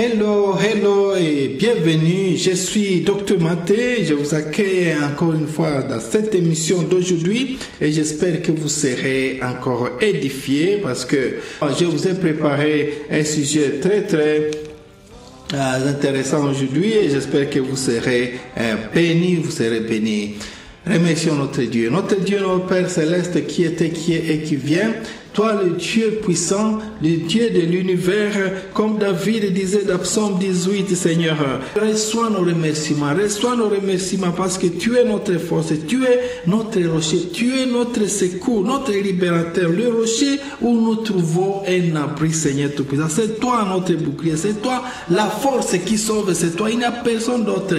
Hello, hello et bienvenue. Je suis Dr Maté. Je vous accueille encore une fois dans cette émission d'aujourd'hui et j'espère que vous serez encore édifiés parce que je vous ai préparé un sujet très intéressant aujourd'hui et j'espère que vous serez bénis, vous serez bénis. Remercions notre Dieu, notre Père Céleste qui était, qui est et qui vient. Toi, le Dieu puissant, le Dieu de l'univers, comme David disait dans Psaume 18, Seigneur, reçois nos remerciements parce que tu es notre force, tu es notre rocher, tu es notre secours, notre libérateur, le rocher où nous trouvons un abri, Seigneur Tout-Puissant. C'est toi notre bouclier, c'est toi la force qui sauve, c'est toi. Il n'y a personne d'autre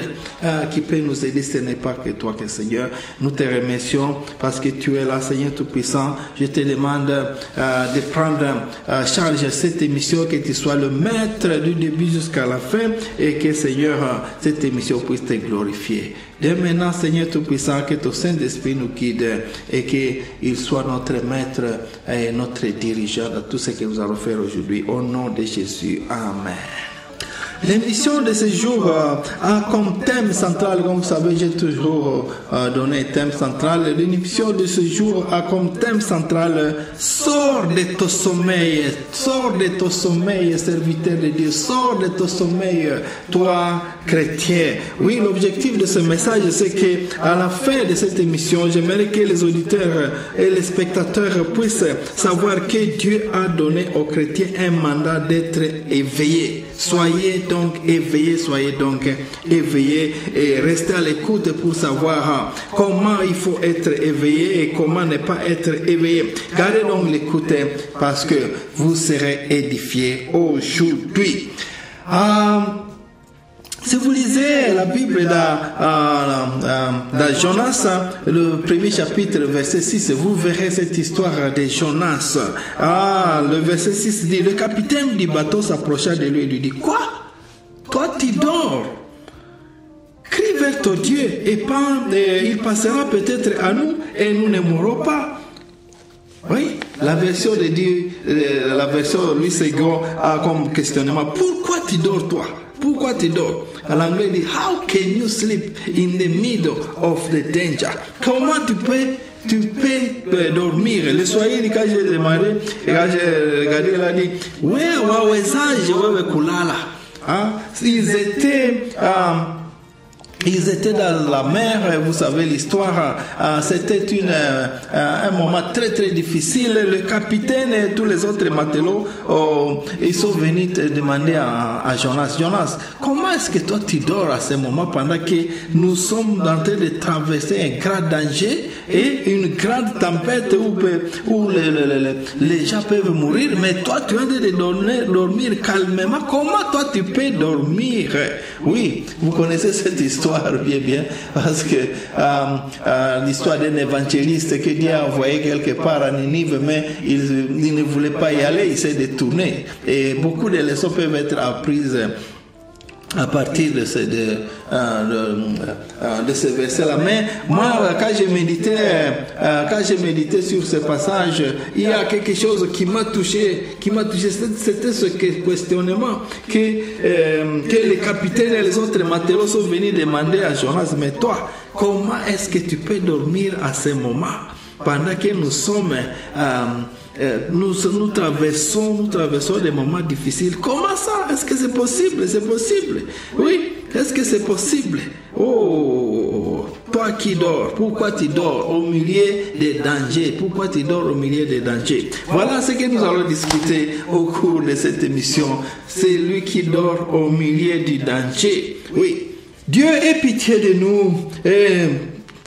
qui peut nous aider, ce n'est pas que toi, que Seigneur. Nous te remercions parce que tu es là, Seigneur Tout-Puissant. Je te demande de prendre charge cette émission, que tu sois le maître du début jusqu'à la fin et que Seigneur, cette émission puisse te glorifier. Dès maintenant, Seigneur Tout-Puissant, que ton Saint-Esprit nous guide et qu'il soit notre maître et notre dirigeant dans tout ce que nous allons faire aujourd'hui. Au nom de Jésus. Amen. L'émission de ce jour a comme thème central, comme vous savez, j'ai toujours donné un thème central. L'émission de ce jour a comme thème central sors de ton sommeil, serviteur de Dieu, sors de ton sommeil, toi chrétien. Oui, l'objectif de ce message, c'est que à la fin de cette émission, j'aimerais que les auditeurs et les spectateurs puissent savoir que Dieu a donné aux chrétiens un mandat d'être éveillés. Soyez donc éveillés et restez à l'écoute pour savoir comment il faut être éveillé et comment ne pas être éveillé. Gardez donc l'écoute parce que vous serez édifiés aujourd'hui. Si vous lisez la Bible dans Jonas, le premier chapitre, verset 6, vous verrez cette histoire de Jonas. Le verset 6 dit, le capitaine du bateau s'approcha de lui et lui dit, quoi? Toi tu dors? Crie vers ton Dieu et il passera peut-être à nous et nous ne mourrons pas. Oui, la version de Dieu, la version Louis II a comme questionnement, pourquoi tu dors toi? Pourquoi tu dors? En anglais, il dit, how can you sleep in the middle of the danger? Comment tu peux dormir? Le Swahili, quand j'ai demandé, quand j'ai regardé, il a dit, ils étaient dans la mer, vous savez l'histoire, c'était un moment très difficile. Le capitaine et tous les autres matelots, ils sont venus te demander à Jonas, comment est-ce que toi tu dors à ce moment pendant que nous sommes en train de traverser un grand danger et une grande tempête où les gens peuvent mourir, mais toi tu es en train de dormir calmement. Comment toi tu peux dormir? Oui, vous connaissez cette histoire bien, parce que l'histoire d'un évangéliste que Dieu a envoyé quelque part à Ninive, mais il ne voulait pas y aller, il s'est détourné. Et beaucoup de leçons peuvent être apprises à partir de ce verset-là. Mais moi, quand j'ai médité sur ce passage, il y a quelque chose qui m'a touché. C'était ce questionnement que les capitaines et les autres matelots sont venus demander à Jonas, mais toi, comment est-ce que tu peux dormir à ce moment pendant que nous sommes nous traversons des moments difficiles? Comment ça? Est-ce que c'est possible? C'est possible. Oui, est-ce que c'est possible? Oh, toi qui dors, pourquoi tu dors au milieu des dangers? Pourquoi tu dors au milieu des dangers? Voilà ce que nous allons discuter au cours de cette émission. C'est lui qui dort au milieu du danger. Oui, Dieu ait pitié de nous.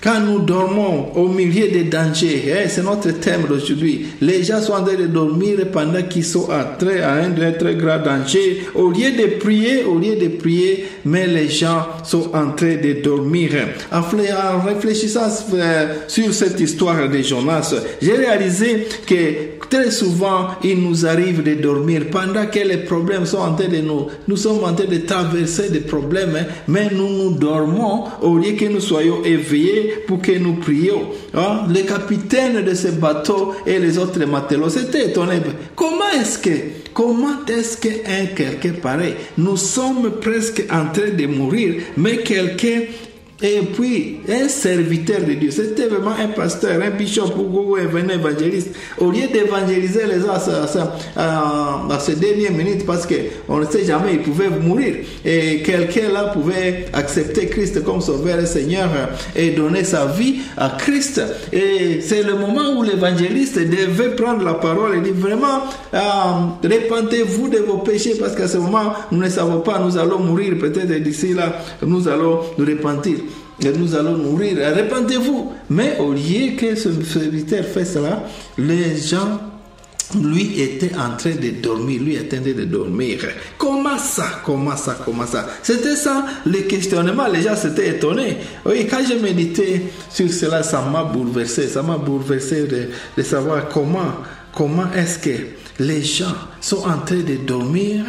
Quand nous dormons au milieu des dangers, c'est notre thème d'aujourd'hui. Les gens sont en train de dormir pendant qu'ils sont à un très grand danger. Au lieu de prier, mais les gens sont en train de dormir. En réfléchissant sur cette histoire de Jonas, j'ai réalisé que très souvent, il nous arrive de dormir pendant que les problèmes sont en train de nous sommes en train de traverser des problèmes, mais nous dormons au lieu que nous soyons éveillés pour que nous prions. Hein? Le capitaine de ce bateau et les autres matelots s'étaient étonnés. Comment est-ce qu'un quelqu'un pareil, nous sommes presque en train de mourir, mais quelqu'un, et puis un serviteur de Dieu, c'était vraiment un pasteur, un bishop ou un évangéliste, au lieu d'évangéliser les gens à ces dernières minutes, parce qu'on ne sait jamais, ils pouvaient mourir, et quelqu'un là pouvait accepter Christ comme sauveur et Seigneur et donner sa vie à Christ. Et c'est le moment où l'évangéliste devait prendre la parole et dire vraiment, répentez-vous de vos péchés, parce qu'à ce moment nous ne savons pas, nous allons mourir, peut-être d'ici là nous allons nous repentir et nous allons mourir, répentez-vous. Mais au lieu que ce serviteur fait cela, les gens, lui était en train de dormir, lui était en train de dormir. Comment ça? C'était ça le questionnement, les gens s'étaient étonnés. Oui, quand je méditais sur cela, ça m'a bouleversé de savoir comment est-ce que les gens sont en train de dormir.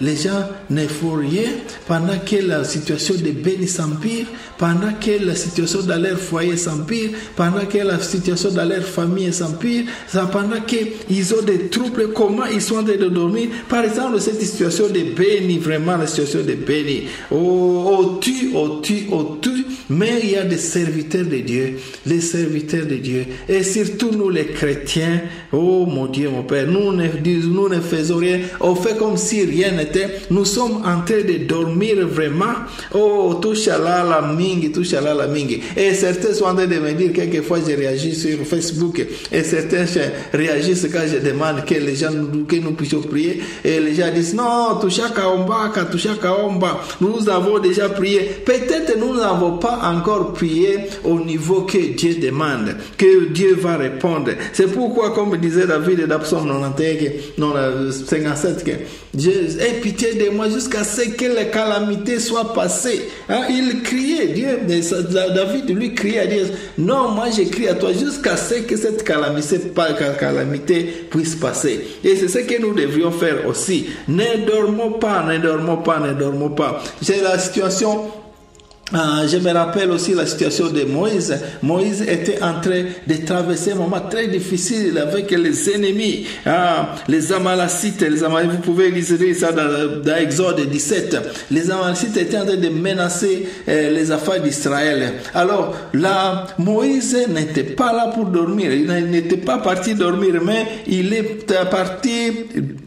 Les gens ne font rien pendant que la situation de béni s'empire, pendant que la situation dans leur foyer s'empire, pendant que la situation dans leur famille s'empire, pendant qu'ils ont des troubles, comment ils sont en train de dormir. Par exemple, cette situation de béni, vraiment la situation de béni. Mais il y a des serviteurs de Dieu, les serviteurs de Dieu, et surtout nous les chrétiens. Oh mon Dieu, mon Père, nous ne faisons rien, on fait comme si rien n'était. Nous sommes en train de dormir vraiment. Oh, touchala la mingi. Et certains sont en train de me dire, quelquefois je réagis sur Facebook, et certains réagissent quand je demande que les gens que nous puissions prier, et les gens disent non, touchaka omba, nous avons déjà prié. Peut-être nous n'avons pas encore prié au niveau que Dieu demande, que Dieu va répondre. C'est pourquoi, comme disait David dans Psaume 57, que Dieu aie pitié de moi jusqu'à ce que les calamités soient passées. Hein? Il criait, David lui criait à Dieu, non, moi je crie à toi jusqu'à ce que cette calamité puisse passer. Et c'est ce que nous devrions faire aussi. Ne dormons pas. C'est la situation. Je me rappelle aussi la situation de Moïse. Moïse était en train de traverser un moment très difficile avec les ennemis, les Amalacites. Vous pouvez lire ça dans Exode 17. Les Amalacites étaient en train de menacer les affaires d'Israël. Alors là, Moïse n'était pas là pour dormir. Il n'était pas parti dormir, mais il est parti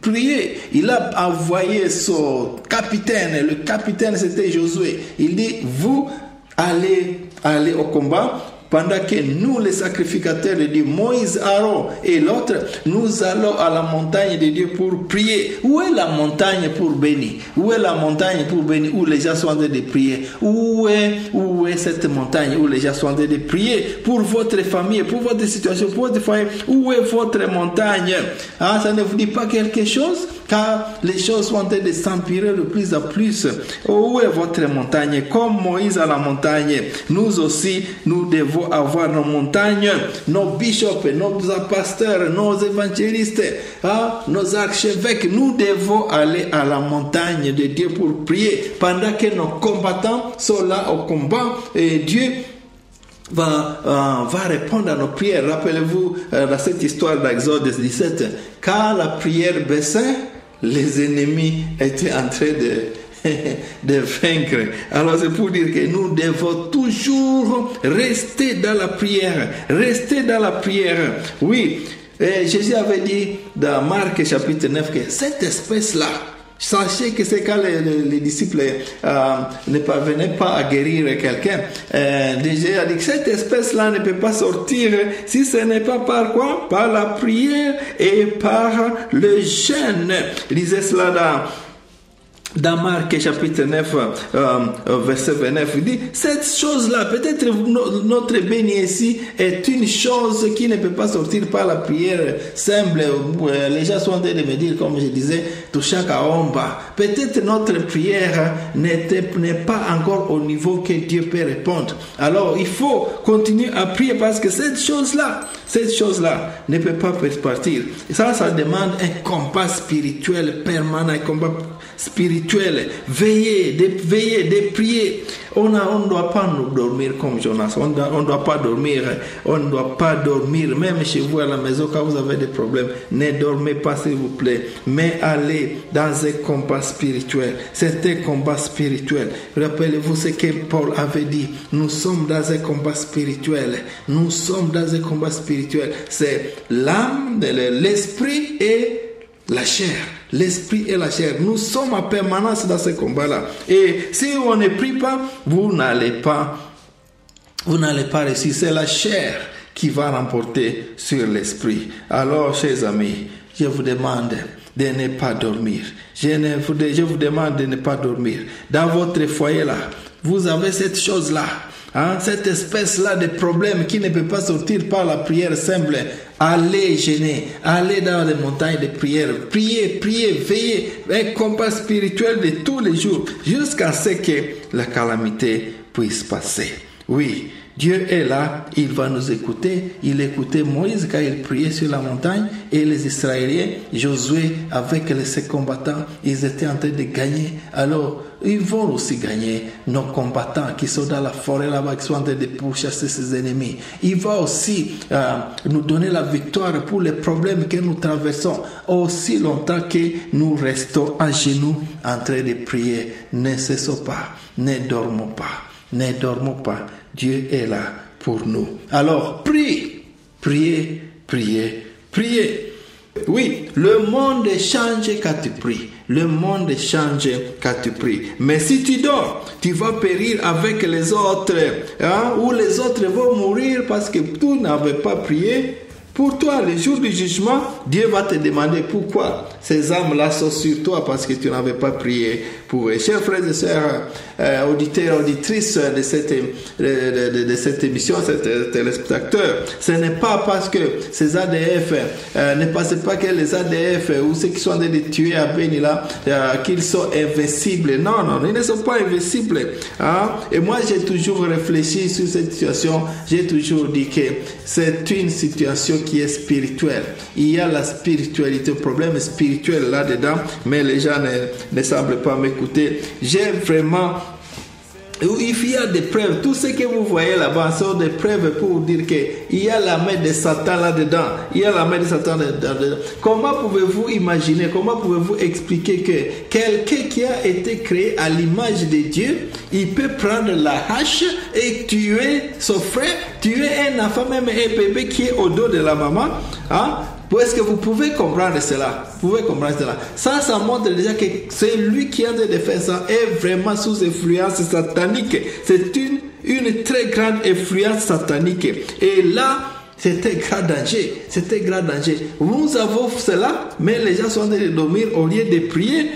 prier. Il a envoyé son capitaine. Le capitaine, c'était Josué. Il dit, vous allez au combat, pendant que nous, les sacrificateurs de Dieu, Moïse, Aaron et l'autre, nous allons à la montagne de Dieu pour prier. Où est la montagne pour bénir? Où est la montagne pour bénir où les gens sont en train de prier? Où est cette montagne où les gens sont en train de prier pour votre famille, pour votre situation, pour votre foyer? Où est votre montagne? Ça ne vous dit pas quelque chose? Car les choses sont en train de s'empirer de plus en plus. Où est votre montagne? Comme Moïse à la montagne, nous aussi, nous devons avoir nos montagnes, nos bishops, nos pasteurs, nos évangélistes, nos archevêques. Nous devons aller à la montagne de Dieu pour prier pendant que nos combattants sont là au combat, et Dieu va répondre à nos prières. Rappelez-vous dans cette histoire d'Exode 17, quand la prière baissait, les ennemis étaient en train de vaincre. Alors c'est pour dire que nous devons toujours rester dans la prière. Oui, Jésus avait dit dans Marc chapitre 9 que cette espèce-là, sachez que c'est quand les disciples ne parvenaient pas à guérir quelqu'un. Jésus a dit que cette espèce-là ne peut pas sortir si ce n'est pas par quoi? Par la prière et par le jeûne. Il disait cela dans Marc chapitre 9 verset 29, il dit cette chose-là, peut-être notre béni ici est une chose qui ne peut pas sortir par la prière simple. Les gens sont en train de me dire, comme je disais, touchaka omba. Peut-être notre prière n'est pas encore au niveau que Dieu peut répondre. Alors il faut continuer à prier, parce que cette chose-là ne peut pas partir. Ça demande un combat spirituel permanent, un combat spirituelle. Veillez, de prier. On ne doit pas nous dormir comme Jonas. On ne doit pas dormir. On ne doit pas dormir. Même chez vous à la maison, quand vous avez des problèmes, ne dormez pas s'il vous plaît. Mais allez dans un combat spirituel. C'est un combat spirituel. Rappelez-vous ce que Paul avait dit. Nous sommes dans un combat spirituel. Nous sommes dans un combat spirituel. C'est l'âme, l'esprit et la chair. L'esprit et la chair. Nous sommes en permanence dans ce combat-là. Et si on ne prie pas, vous n'allez pas réussir. C'est la chair qui va remporter sur l'esprit. Alors, chers amis, je vous demande de ne pas dormir. Je vous demande de ne pas dormir. Dans votre foyer-là, vous avez cette chose-là. Cette espèce-là de problème qui ne peut pas sortir par la prière simple. Allez jeûner, allez dans les montagnes de prière, priez, veillez, un combat spirituel de tous les jours, jusqu'à ce que la calamité puisse passer. Oui, Dieu est là, il va nous écouter. Il écoutait Moïse quand il priait sur la montagne, et les Israéliens, Josué avec ses combattants, ils étaient en train de gagner. Alors, ils vont aussi gagner, nos combattants qui sont dans la forêt là-bas, qui sont en train de pourchasser ses ennemis. Il va aussi nous donner la victoire pour les problèmes que nous traversons, aussi longtemps que nous restons à genoux en train de prier. Ne cessons pas, ne dormons pas, ne dormons pas. Dieu est là pour nous. Alors, priez. Oui, le monde change quand tu pries. Le monde change quand tu pries. Mais si tu dors, tu vas périr avec les autres. Ou les autres vont mourir parce que tu n'avais pas prié. Pour toi, le jour du jugement, Dieu va te demander pourquoi ces âmes-là sont sur toi parce que tu n'avais pas prié pour eux. Chers frères et sœurs, auditeurs, auditrices de cette émission, téléspectateurs, ce n'est pas parce que ces ADF, ne pensez pas que les ADF ou ceux qui sont en train de tuer à Beni là, qu'ils sont invincibles. Non, ils ne sont pas invincibles. Et moi, j'ai toujours réfléchi sur cette situation. J'ai toujours dit que c'est une situation qui est spirituelle. Il y a la spiritualité, le problème spirituel là-dedans, mais les gens ne semblent pas m'écouter. J'ai vraiment... Il y a des preuves. Tout ce que vous voyez là-bas sont des preuves pour vous dire qu'il y a la main de Satan là-dedans. Il y a la main de Satan là-dedans. Comment pouvez-vous imaginer, comment pouvez-vous expliquer que quelqu'un qui a été créé à l'image de Dieu, il peut prendre la hache et tuer son frère, tuer un enfant, même un bébé qui est au dos de la maman, Est-ce que vous pouvez comprendre cela? Vous pouvez comprendre cela. Ça montre déjà que c'est lui qui est en train de faire ça est vraiment sous influence satanique. C'est une très grande influence satanique. Et là, c'était grand danger. C'était grand danger. Nous avons cela, mais les gens sont en train de dormir au lieu de prier.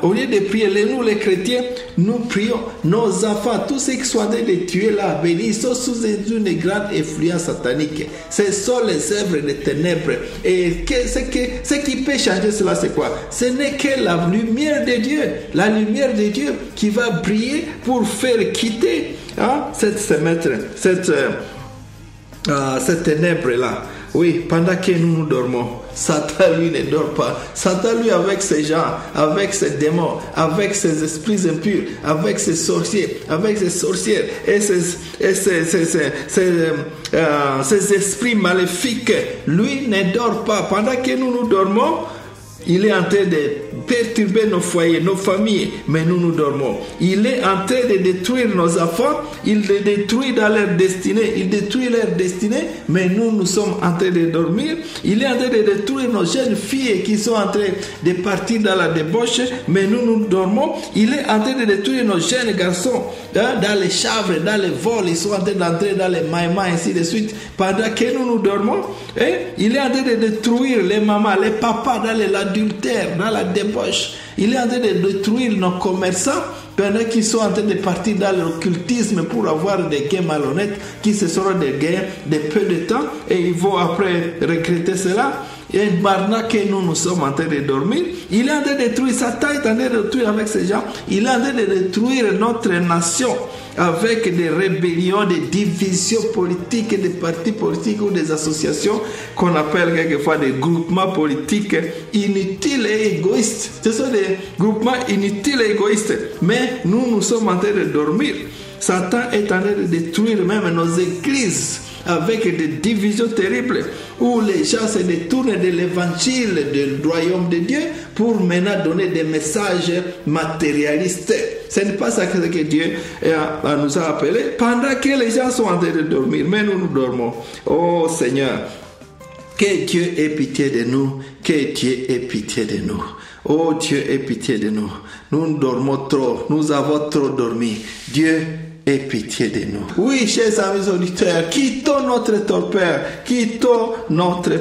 Au lieu de prier, nous les chrétiens, nous prions. Nos enfants, tous ceux qui sont en train de tuer là, ils sont sous une grande influence satanique. Ce sont les œuvres des ténèbres. Et ce qui peut changer cela, c'est quoi? Ce n'est que la lumière de Dieu. La lumière de Dieu qui va briller pour faire quitter cette ténèbre-là. Oui, pendant que nous dormons, Satan lui ne dort pas. Satan lui avec ses gens, avec ses démons, avec ses esprits impurs, avec ses sorciers, avec ses sorcières et ses esprits maléfiques, lui ne dort pas. Pendant que nous dormons, il est en train de perturber nos foyers, nos familles, mais nous dormons. Il est en train de détruire nos enfants, il les détruit dans leur destinée, il détruit leur destinée, mais nous sommes en train de dormir. Il est en train de détruire nos jeunes filles qui sont en train de partir dans la débauche, mais nous dormons. Il est en train de détruire nos jeunes garçons dans les chavres, dans les vols, ils sont en train d'entrer dans les maïmas, ainsi de suite, pendant que nous dormons. Il est en train de détruire les mamans, les papas dans l'adultère, dans la débauche. Il est en train de détruire nos commerçants pendant qu'ils sont en train de partir dans l'occultisme pour avoir des gains malhonnêtes qui se seront des gains de peu de temps et ils vont après regretter cela. Et maintenant que nous sommes en train de dormir, il est en train de détruire, Satan est en train de détruire avec ces gens, il est en train de détruire notre nation. avec des rébellions, des divisions politiques, des partis politiques ou des associations qu'on appelle quelquefois des groupements politiques inutiles et égoïstes. Ce sont des groupements inutiles et égoïstes. Mais nous sommes en train de dormir. Satan est en train de détruire même nos églises avec des divisions terribles où les gens se détournent de l'évangile du royaume de Dieu pour maintenant donner des messages matérialistes. Ce n'est pas ça que Dieu nous a appelés pendant que les gens sont en train de dormir. Mais nous dormons. Oh Seigneur, que Dieu ait pitié de nous, que Dieu ait pitié de nous. Oh Dieu ait pitié de nous. Nous dormons trop, nous avons trop dormi. Dieu aie pitié de nous. Oui, chers amis auditeurs, quittons notre torpeur, quittons notre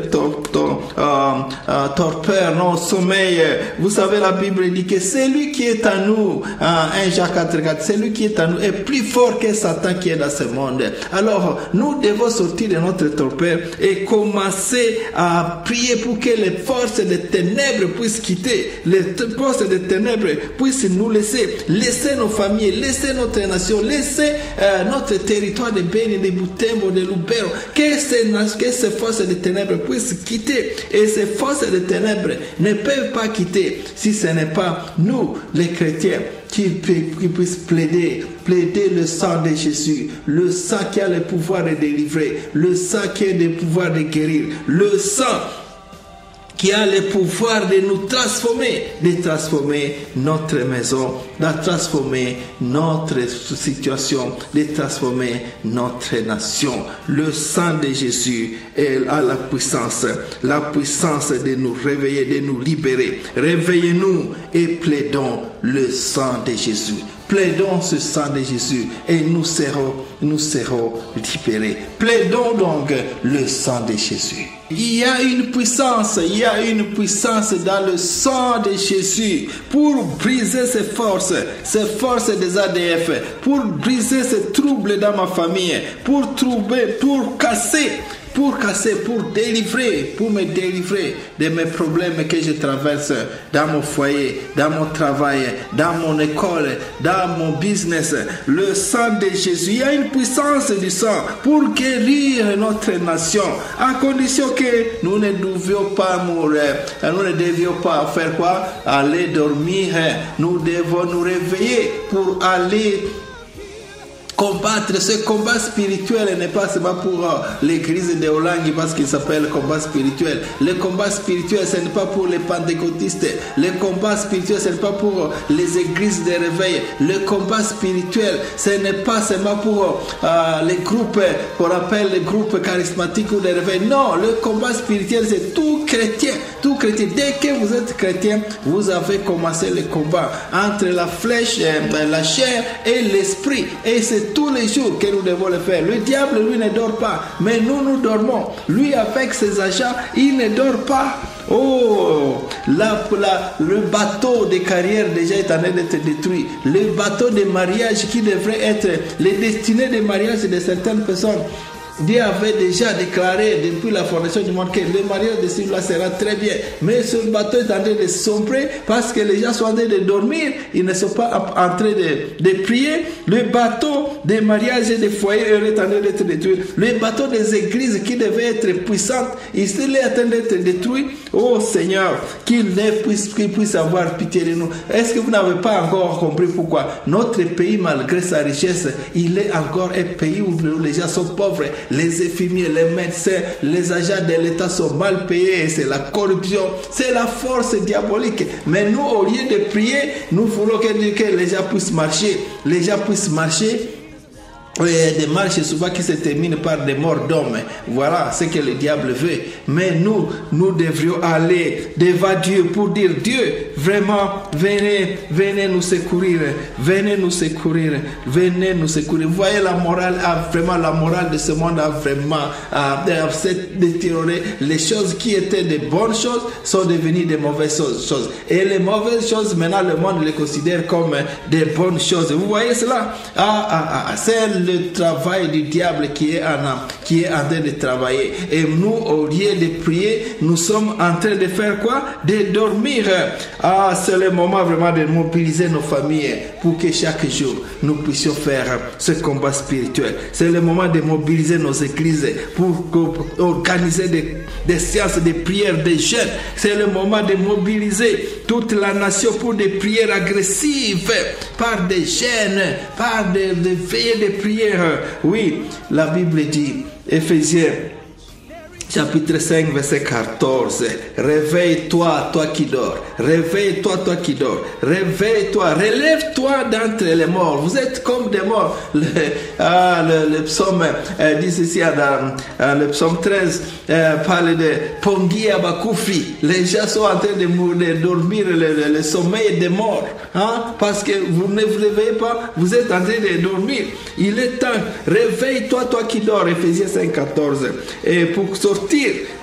torpeur, nos sommeils. Vous savez, la Bible dit que celui qui est en nous, 1 Jacques 4,4, celui qui est en nous est plus fort que Satan qui est dans ce monde. Alors, nous devons sortir de notre torpeur et commencer à prier pour que les forces des ténèbres puissent quitter, les forces des ténèbres puissent nous laisser nos familles, laisser notre nation, laisser notre territoire de Beni, de Butembo, de Lubero, que ces forces de ténèbres puissent quitter. Et ces forces de ténèbres ne peuvent pas quitter si ce n'est pas nous, les chrétiens, qui puissent plaider le sang de Jésus, le sang qui a le pouvoir de délivrer, le sang qui a le pouvoir de guérir, le sang qui a le pouvoir de nous transformer, de transformer notre maison, de transformer notre situation, de transformer notre nation. Le sang de Jésus a la puissance de nous réveiller, de nous libérer. Réveillez-nous et plaidons le sang de Jésus. Plaidons ce sang de Jésus et nous serons libérés. Plaidons donc le sang de Jésus. Il y a une puissance dans le sang de Jésus pour briser ces forces des ADF, pour briser ces troubles dans ma famille, pour casser, pour délivrer, pour me délivrer de mes problèmes que je traverse dans mon foyer, dans mon travail, dans mon école, dans mon business. Le sang de Jésus, il y a une puissance du sang pour guérir notre nation, à condition que nous ne devions pas mourir, nous ne devions pas faire quoi? Aller dormir. Nous devons nous réveiller pour aller combattre. Ce combat spirituel n'est pas seulement pour l'église de Hollande parce qu'il s'appelle combat spirituel. Le combat spirituel, ce n'est pas pour les pentecôtistes. Le combat spirituel, ce n'est pas pour les églises de réveil. Le combat spirituel, ce n'est pas seulement pour les groupes qu'on appelle les groupes charismatiques ou de réveil. Non, le combat spirituel, c'est tout chrétien. Tout chrétien. Dès que vous êtes chrétien, vous avez commencé le combat entre la flèche, la chair et l'esprit. Et c'est tous les jours que nous devons le faire. Le diable, lui, ne dort pas, mais nous dormons. Lui, avec ses agents, il ne dort pas. Oh, le bateau de carrière déjà est en train d'être détruit. Le bateau de mariage qui devrait être les destinées de mariage de certaines personnes. Dieu avait déjà déclaré depuis la fondation du monde que le mariage de celui-là sera très bien. Mais ce bateau est en train de sombrer parce que les gens sont en train de dormir. Ils ne sont pas en train de prier. Le bateau des mariages et des foyers est en train d'être détruit. Le bateau des églises qui devait être puissante, il est en train d'être détruit. Oh Seigneur, qu'il puisse avoir pitié de nous. Est-ce que vous n'avez pas encore compris pourquoi notre pays, malgré sa richesse, il est encore un pays où les gens sont pauvres? Les infirmiers, les médecins, les agents de l'État sont mal payés. C'est la corruption, c'est la force diabolique. Mais nous, au lieu de prier, nous voulons que les gens puissent marcher. Les gens puissent marcher. Des marches souvent qui se terminent par des morts d'hommes. Voilà ce que le diable veut. Mais nous devrions aller devant Dieu pour dire: Dieu, vraiment, venez nous secourir. Venez nous secourir. Venez nous secourir. Vous voyez, la morale de ce monde a vraiment détérioré. Les choses qui étaient des bonnes choses sont devenues des mauvaises choses. Et les mauvaises choses, maintenant, le monde les considère comme des bonnes choses. Vous voyez cela? C'est le travail du diable qui est en train de travailler. Et nous, au lieu de prier, nous sommes en train de faire quoi? De dormir. Ah, c'est le moment vraiment de mobiliser nos familles pour que chaque jour, nous puissions faire ce combat spirituel. C'est le moment de mobiliser nos églises pour organiser des séances de prière, des jeûnes. C'est le moment de mobiliser toute la nation pour des prières agressives, par des jeûnes, par des veillées de prière. Oui, la Bible dit, Éphésiens chapitre 5, verset 14. Réveille-toi, toi qui dors. Réveille-toi, toi qui dors. Réveille-toi, relève-toi d'entre les morts. Vous êtes comme des morts. Le psaume dit ceci, le psaume 13 parle de Pongi Abakoufi. Les gens sont en train de dormir le sommeil des morts. Hein? Parce que vous ne vous réveillez pas, vous êtes en train de dormir. Il est temps. Réveille-toi, toi qui dors. Éphésiens 5, 14. Et pour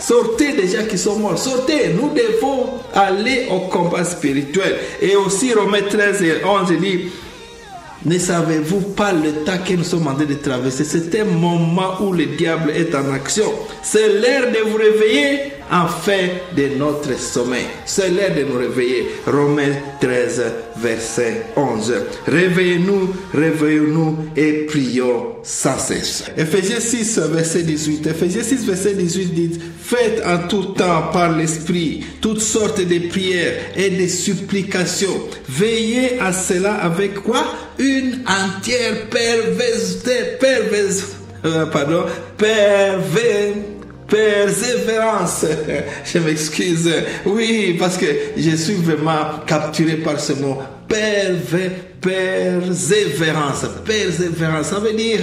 sortez des gens qui sont morts, sortez, nous devons aller au combat spirituel. Et aussi Romains 13 et 11 dit, ne savez-vous pas le temps que nous sommes en train de traverser? C'est un moment où le diable est en action. C'est l'heure de vous réveiller en fin de notre sommeil. C'est l'heure de nous réveiller. Romains 13, verset 11. Réveillez-nous, réveillons-nous et prions sans cesse. Éphésiens 6, verset 18. Éphésiens 6, verset 18 dit, faites en tout temps par l'Esprit toutes sortes de prières et de supplications. Veillez à cela avec quoi? Une entière persévérance. Je m'excuse. Oui, parce que je suis vraiment capturé par ce mot. Persévérance. Persévérance. Ça veut dire,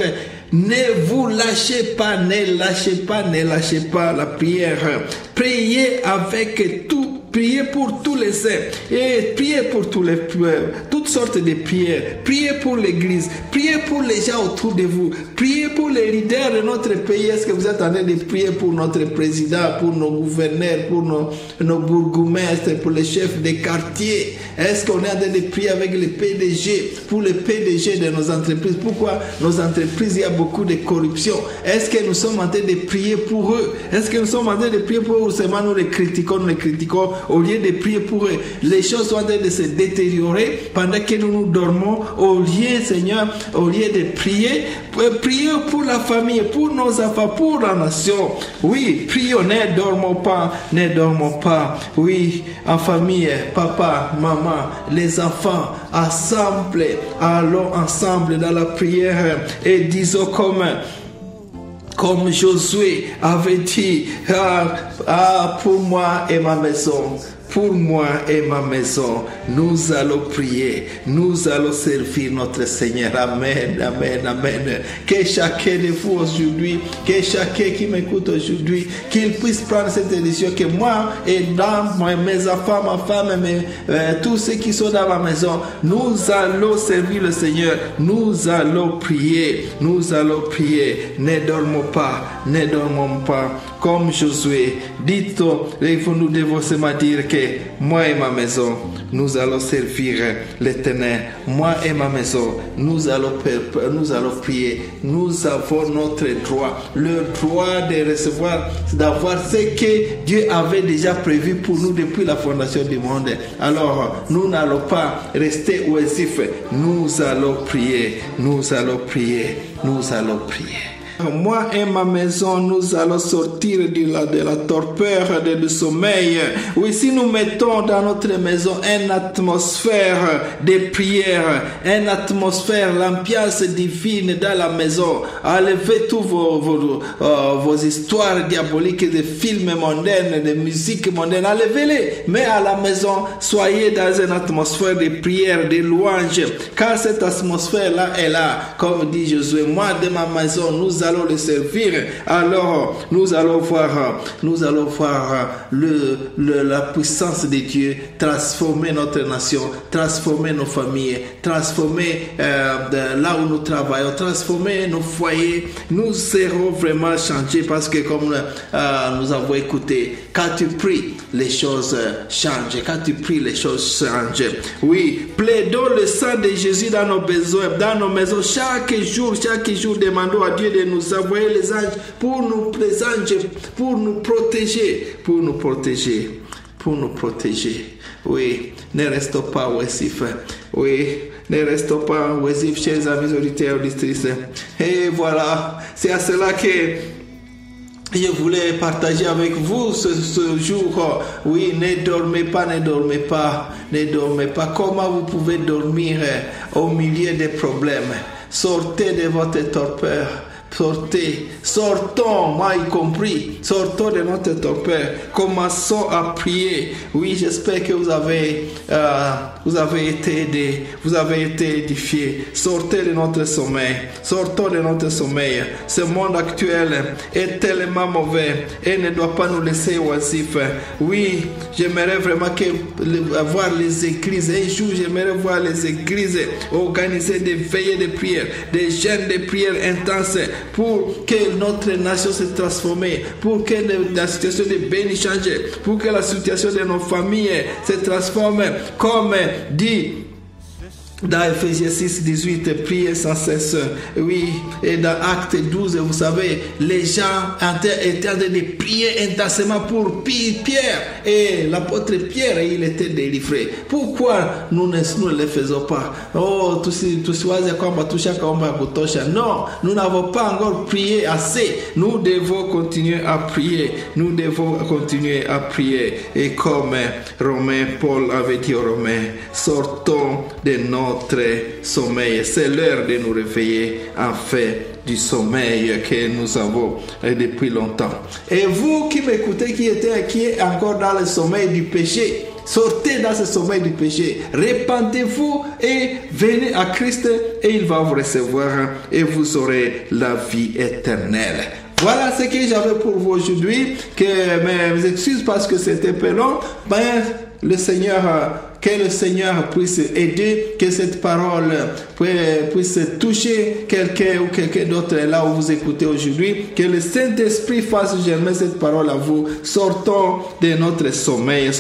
ne vous lâchez pas, ne lâchez pas la prière. Priez avec tout. Priez pour tous les saints et priez pour toutes sortes de prières. Priez pour l'église, priez pour les gens autour de vous, priez pour les leaders de notre pays. Est-ce que vous êtes en train de prier pour notre président, pour nos gouverneurs, pour nos bourgmestres, pour les chefs des quartiers? Est-ce qu'on est en train de prier avec les PDG, pour les PDG de nos entreprises? Pourquoi nos entreprises, il y a beaucoup de corruption? Est-ce que nous sommes en train de prier pour eux? Est-ce que nous sommes en train de prier pour eux? Seulement nous les critiquons, au lieu de prier pour eux. Les choses sont en train de se détériorer pendant que nous dormons. Au lieu, Seigneur, au lieu de prier, prions pour la famille, pour nos enfants, pour la nation. Oui, prions, ne dormons pas. Oui, en famille, papa, maman, les enfants, ensemble, allons ensemble dans la prière et disons comme Josué avait dit, pour moi et ma maison, pour moi et ma maison, nous allons prier, nous allons servir notre Seigneur. Amen, amen, amen. Que chacun de vous aujourd'hui, que chacun qui m'écoute aujourd'hui, qu'il puisse prendre cette décision, que moi et dans mes enfants, ma femme, tous ceux qui sont dans ma maison, nous allons servir le Seigneur, nous allons prier, ne dormons pas, comme Josué. Dites-nous, nous devons seulement dire que moi et ma maison, nous allons servir l'Éternel. Moi et ma maison, nous allons prier. Nous avons notre droit, le droit de recevoir, d'avoir ce que Dieu avait déjà prévu pour nous depuis la fondation du monde. Alors, nous n'allons pas rester oisifs. Nous allons prier. Moi et ma maison, nous allons sortir de la torpeur, du sommeil. Oui, si nous mettons dans notre maison une atmosphère de prière, une atmosphère, l'ambiance divine dans la maison, enlevez tous vos histoires diaboliques de films mondains, de musique mondaine, enlevez-les. Mais à la maison, soyez dans une atmosphère de prière, de louange. Car cette atmosphère-là est là, comme dit Josué, moi de ma maison, nous allons le servir. Alors, nous allons voir la puissance de Dieu transformer notre nation, transformer nos familles, transformer là où nous travaillons, transformer nos foyers. Nous serons vraiment changés parce que comme nous avons écouté, quand tu pries, les choses changent. Quand tu pries, les choses changent. Oui, plaidons le sang de Jésus dans nos besoins, dans nos maisons. Chaque jour, demandons à Dieu de nous envoyer les anges pour nous protéger, pour nous protéger. Oui, ne restons pas oisifs. Oui, ne restons pas oisifs, chers amis auditeurs, auditrices. Et voilà, c'est à cela que je voulais partager avec vous ce jour. Oui, ne dormez pas. Comment vous pouvez dormir au milieu des problèmes? Sortez de votre torpeur. Sortons, moi y compris, sortons de notre torpeur, commençons à prier. Oui, j'espère que vous avez été édifiés. Sortez de notre sommeil, sortons de notre sommeil. Ce monde actuel est tellement mauvais et ne doit pas nous laisser oisifs. Oui, j'aimerais vraiment voir les églises. Un jour, j'aimerais voir les églises organiser des veillées de prière, des jeûnes de prière intenses, pour que notre nation se transforme, pour que la situation de Béni change, pour que la situation de nos familles se transforme, comme dit dans Ephésiens 6, 18, priez sans cesse. Oui, et dans Acte 12, vous savez, les gens étaient en train de prier intensément pour Pierre. Et l'apôtre Pierre, il était délivré. Pourquoi nous ne le faisons pas? Oh, non, nous n'avons pas encore prié assez. Nous devons continuer à prier. Et comme Paul avait dit aux Romains, sortons de notre sommeil. C'est l'heure de nous réveiller en fait du sommeil que nous avons depuis longtemps. Et vous qui m'écoutez, qui êtes encore dans le sommeil du péché, sortez dans ce sommeil du péché, répentez-vous et venez à Christ et il va vous recevoir et vous aurez la vie éternelle. Voilà ce que j'avais pour vous aujourd'hui. Mes excuses parce que c'était peu long. Que le Seigneur puisse aider, que cette parole puisse toucher quelqu'un ou quelqu'un d'autre là où vous écoutez aujourd'hui. Que le Saint-Esprit fasse germer cette parole à vous. Sortons de notre sommeil.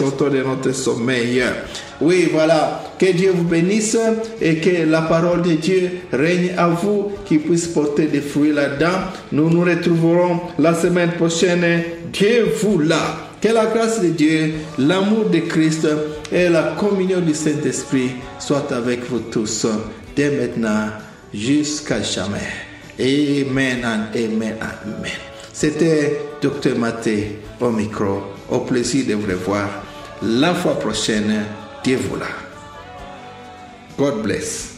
Oui, voilà. Que Dieu vous bénisse et que la parole de Dieu règne à vous, qu'il puisse porter des fruits là-dedans. Nous nous retrouverons la semaine prochaine. Dieu vous l'a. Que la grâce de Dieu, l'amour de Christ et la communion du Saint-Esprit soient avec vous tous, dès maintenant jusqu'à jamais. Amen, amen, amen. C'était Dr Maté au micro. Au plaisir de vous revoir la fois prochaine. Dieu vous l'a. God bless.